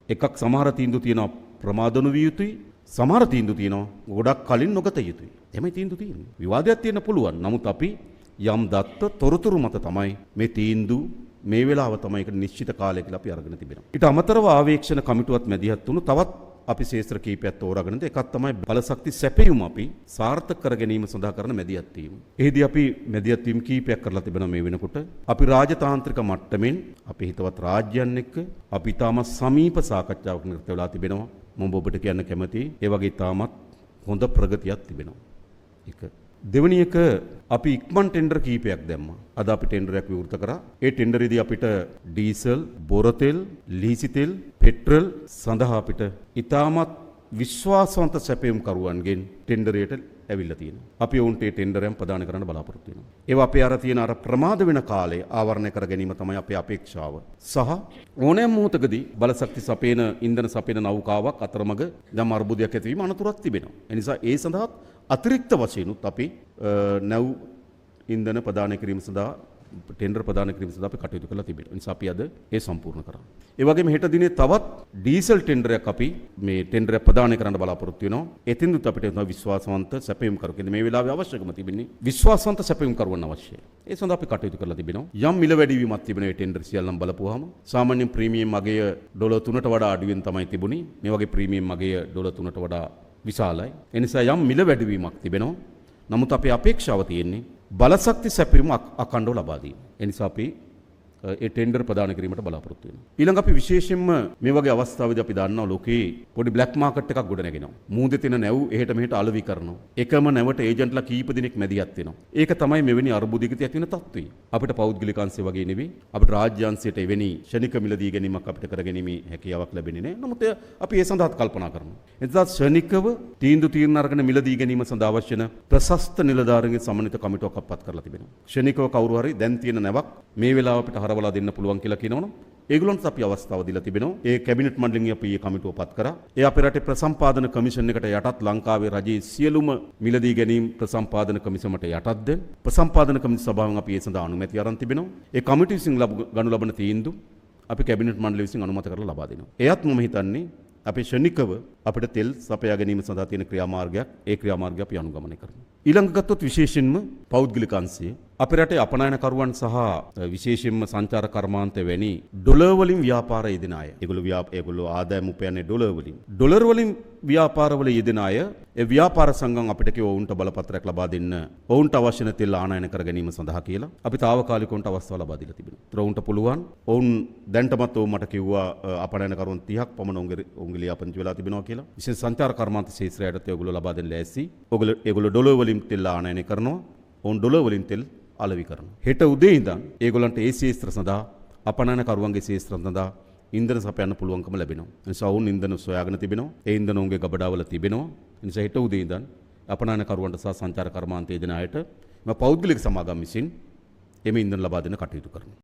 එකක් සමහර තීන්දුව තියෙනවා ප්‍රමාද නොවිය යුතුයි. සමහර තීන්දුව තියෙනවා ගොඩක් කලින් නොගත යුතුයි. එමේ තීන්දුව තියෙන්නේ. විවාදයක් තියෙන්න පුළුවන්. නමුත් අපි යම් දත්ත තොරතුරු මත තමයි මේ තීන්දුව මේ වෙලාව තමයි ඒක නිශ්චිත කාලය කියලා අපි අරගෙන තිබෙනවා. ඊට අමතරව ආවේක්ෂණ කමිටුවත් මැදිහත් වුණු තවත් අපි ශේත්‍ර කීපයක් තෝරාගෙන එකක් තමයි බලශක්ති සැපයුම අපි සාර්ථක කර ගැනීම සඳහා කරන මැදිහත් වීම. එහිදී අපි මැදිහත් වීම කීපයක් කරලා තිබෙනවා මේ වෙනකොට. අපි රාජතාන්ත්‍රික මට්ටමින් අපි හිතවත් රාජ්‍යයන් එක්ක අපි තාම සමීප සාකච්ඡාවක් නිරත වෙලා තිබෙනවා. මම ඔබට කියන්න කැමතියි. ඒ වගේ තාමත් හොඳ ප්‍රගතියක් තිබෙනවා. එක දෙවැනි එක අපි ඉක්මන් ටෙන්ඩර් කීපයක් දැම්මා. අද අපි ටෙන්ඩරයක් විවෘත කරා. ඒ ටෙන්ඩරේදී අපිට ඩීසල්, බොර තෙල්, ලීසි තෙල්, පෙට්‍රල් සඳහා අපිට ඉතාමත් විශ්වාසවන්ත සැපයුම් කරුවන්ගෙන් ටෙන්ඩරයට ඇවිල්ලා තියෙනවා. අපි ඔවුන්ට ඒ ටෙන්ඩරයන් ප්‍රදාන කරන්න බලාපොරොත්තු වෙනවා. ඒවා අපේ අර තියෙන අර ප්‍රමාද වෙන කාලය ආවරණය කර ගැනීම තමයි අපේ අපේක්ෂාව. සහ ඕනෑම මොහොතකදී බලශක්ති සපයන ඉන්ධන සපයන නෞකාවක් අතරමඟ යම් අර්බුදයක් ඇතිවීම අනතුරක් තිබෙනවා. ඒ නිසා ඒ සඳහා අතිරික්ත වශයෙන්ුත් අපි නැව් ඉන්ධන ප්‍රදානය කිරීම සඳහා ටෙන්ඩර් ප්‍රදාන කිරීම සඳහා අපි කටයුතු කරලා තිබෙනවා. ඒ නිසා අපි අද ඒ සම්පූර්ණ කරා. ඒ වගේම හෙට දිනේ තවත් ඩීසල් ටෙන්ඩරයක් අපි මේ ටෙන්ඩරයක් ප්‍රදානය කරන්න බලාපොරොත්තු වෙනවා. එතින්දුත් අපිට විශ්වාසවන්ත සැපයුම් කරුවෙක් මේ වෙලාවේ අවශ්‍යකම තිබෙන්නේ විශ්වාසවන්ත සැපයුම් කරුවන් අවශ්‍යයි. ඒ සඳහා අපි කටයුතු කරලා තිබෙනවා. යම් මිල වැඩිවීමක් තිබෙනවා මේ ටෙන්ඩර් සියල්ලම බලපුවාම. සාමාන්‍යයෙන් ප්‍රීමියම් අගය ඩොලර් 3ට වඩා අඩුවෙන් තමයි තිබුණේ. මේ වගේ ප්‍රීමියම් අගය ඩොලර් 3ට වඩා විශාලයි. ඒ නිසා යම් මිල වැඩිවීමක් තිබෙනවා. නමුත් අපේ අපේක්ෂාව තියෙන්නේ බලශක්ති සැපයුම අඛණ්ඩව ලබා දීම. ඒ නිසා අපි ඒ ටෙන්ඩර් ප්‍රදාන කිරීමට බලාපොරොත්තු වෙනවා. ඊළඟ අපි විශේෂයෙන්ම මේ වගේ අවස්ථාවේදී අපි දන්නවා ලෝකේ පොඩි බ්ලැක් මාකට් එකක් ගොඩ නැගෙනවා. මූදේ තියෙන නැව් එහෙට මෙහෙට අලෙවි කරනවා. එකම නැවට ඒජන්ට්ලා කීප දෙනෙක් මැදිහත් වෙනවා. ඒක තමයි මෙවැනි අර්බුදයකට ඇති වෙන තත්ත්වය. අපිට පෞද්ගලික අංශය වගේ නෙවෙයි. අපිට රාජ්‍ය අංශයට එවැනි ශනික මිලදී ගැනීමක් අපිට කරගැනීමේ හැකියාවක් ලැබෙන්නේ නැහැ. නමුත් අපි ඒ සඳහාත් කල්පනා කරනවා. එතකොට ශනිකව තීන්දුව අරගෙන මිලදී ගැනීම සඳහා අවශ්‍ය වෙන ප්‍රශස්ත නිලධාරීන්ගේ සමන්විත කමිටුවක් අපත් කරලා තිබෙනවා. ශනිකව කවුරු හරි දැන් තියෙන නැවක් මේ වෙලාව අපිට හරවලා දෙන්න පුළුවන් කියලා කියනවනම් ඒගොල්ලන්ට අපි අවස්ථාව දීලා තිබෙනවා. ඒ කැබිනට් මණ්ඩලයෙන් අපි මේ කමිටුව පත් කරා. ඒ අපේ රටේ ප්‍රසම්පාදන කමිෂන් එකට යටත් ලංකාවේ රජයේ සියලුම මිලදී ගැනීම් ප්‍රසම්පාදන කමිෂමට යටත්ද ප්‍රසම්පාදන කමිෂන් සභාවෙන් අපි ඒ සඳහා අනුමැතිය අරන් තිබෙනවා. ඒ කමිටුව විසින් ගනු ලබන තීන්දුව අපි කැබිනට් මණ්ඩලය විසින් අනුමත කරලා ලබා දෙනවා. එයත් මම හිතන්නේ අපි ශනිකව අපිට තෙල් සපයා ගැනීම සඳහා තියෙන ක්‍රියාමාර්ගයක් ඒ ක්‍රියාමාර්ගය අපි අනුගමනය කරනවා. ඊළඟ ගත්තොත් විශේෂයෙන්ම පෞද්ගලික අංශය අපේ රටේ අපනයනකරුවන් සහ විශේෂයෙන්ම සංචාර කර්මාන්ත වැනි ඩොලර් වලින් ව්‍යාපාර යෙදෙන අය. ඒගොල්ලෝ ආදායම උපයන්නේ ඩොලර් වලින්. ඩොලර් වලින් ව්‍යාපාරවල යෙදෙන අය ඒ ව්‍යාපාර සංගම් අපිට කිව්ව ඔවුන්ට බලපත්‍රයක් ලබා දෙන්න. ඔවුන්ට අවශ්‍ය නැ තෙල් ආනයන කර ගැනීම සඳහා කියලා අපි తాවකාලිකවන්ට අවස්ථාව ලබා දීලා තිබෙනවා. ඒතර ඔවුන්ට පුළුවන්. ඔවුන් දැන්ටමත් ඔවුන් මට කිව්වා අපනයනකරුවන් 30ක් පමණ ඔවුන්ගේ ලියාපදිංචි වෙලා තිබෙනවා කියලා. විශේෂ සංචාර කර්මාන්ත ශේත්‍රයට ඒගොල්ලෝ ලබා දෙන්න ලෑස්ති. ඒගොල්ලෝ ඩොලර් වලින් තෙල් ආනයනය කරනවා. ඔවුන් ඩොලර් වලින් තෙල් අලෙවි කරනවා. හෙට උදේ ඉඳන් ඒගොල්ලන්ට ඒ ශේත්‍ර සඳහා අපනයනකරුවන්ගේ ශේත්‍ර සඳහා ඉන්ධන සපයන්න පුළුවන්කම ලැබෙනවා. ඒ නිසා ඔවුන් ඉන්ධන සොයාගෙන තිබෙනවා. ඒ ඉන්ධන ඔවුන්ගේ ගබඩාවල තිබෙනවා. ඒ නිසා හෙට උදේ ඉඳන් අපනයනකරුවන්ට සහ සංචාර කර්මාන්තයේ දෙන අයට පෞද්ගලික සමාගම් විසින් එමෙ ඉන්ධන ලබා දෙන්න කටයුතු කරනවා.